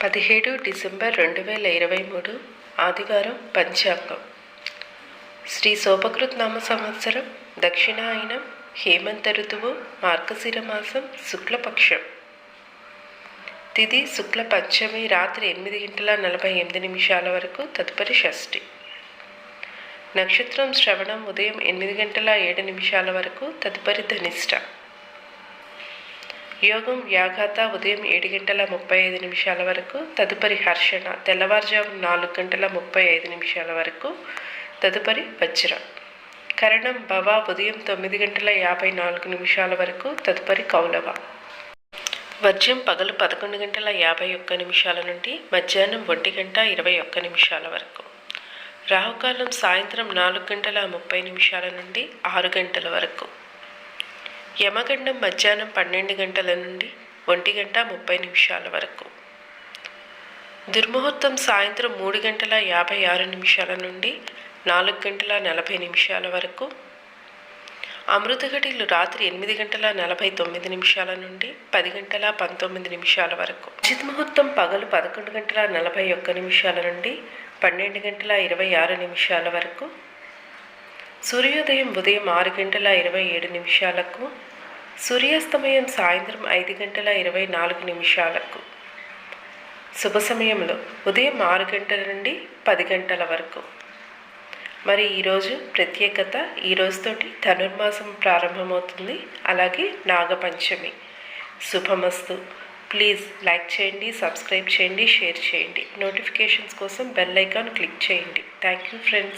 17 December 2023 ఆదివారం పంచాంగం. శ్రీ శోభకృత్ నామ సంవత్సరం, దక్షిణాయనం, హేమంత ఋతువు, మార్గశిర మాసం, శుక్లపక్షం. తిథి శుక్ల పంచమి రాత్రి 8:48 వరకు, తదుపరి షష్ఠి. నక్షత్రం శ్రవణం ఉదయం 8:07 వరకు, తదుపరి ధనిష్ట. యోగం వ్యాఘాత ఉదయం 7:35 వరకు, తదుపరి హర్షణ తెల్లవారుజాము 4:35 వరకు, తదుపరి వజ్ర. కరణం భవ ఉదయం 9:54 వరకు, తదుపరి కౌలవ. వర్జ్యం పగలు 11:51 నుండి మధ్యాహ్నం 1:21 వరకు. రాహుకాలం సాయంత్రం 4:30 నుండి 6 గంటల వరకు. యమగండం మధ్యాహ్నం 12 గంటల నుండి 1:30 వరకు. దుర్ముహూర్తం సాయంత్రం 3:56 నుండి 4:40 వరకు. అమృత ఘడియలు రాత్రి 8:49 నుండి 10:19 వరకు. అజిత్ ముహూర్తం పగలు 11:41 నుండి 12:26 వరకు. సూర్యోదయం ఉదయం 6:27 సూర్యాస్తమయం సాయంత్రం 5:24 శుభ సమయంలో ఉదయం 6 గంటల నుండి 10 గంటల వరకు. మరి ఈరోజు ప్రత్యేకత, ఈ రోజుతోటి ధనుర్మాసం ప్రారంభమవుతుంది. అలాగే నాగపంచమి. శుభమస్తు. ప్లీజ్ లైక్ చేయండి, సబ్స్క్రైబ్ చేయండి, షేర్ చేయండి. నోటిఫికేషన్స్ కోసం బెల్ ఐకాన్ క్లిక్ చేయండి. Thank you friends.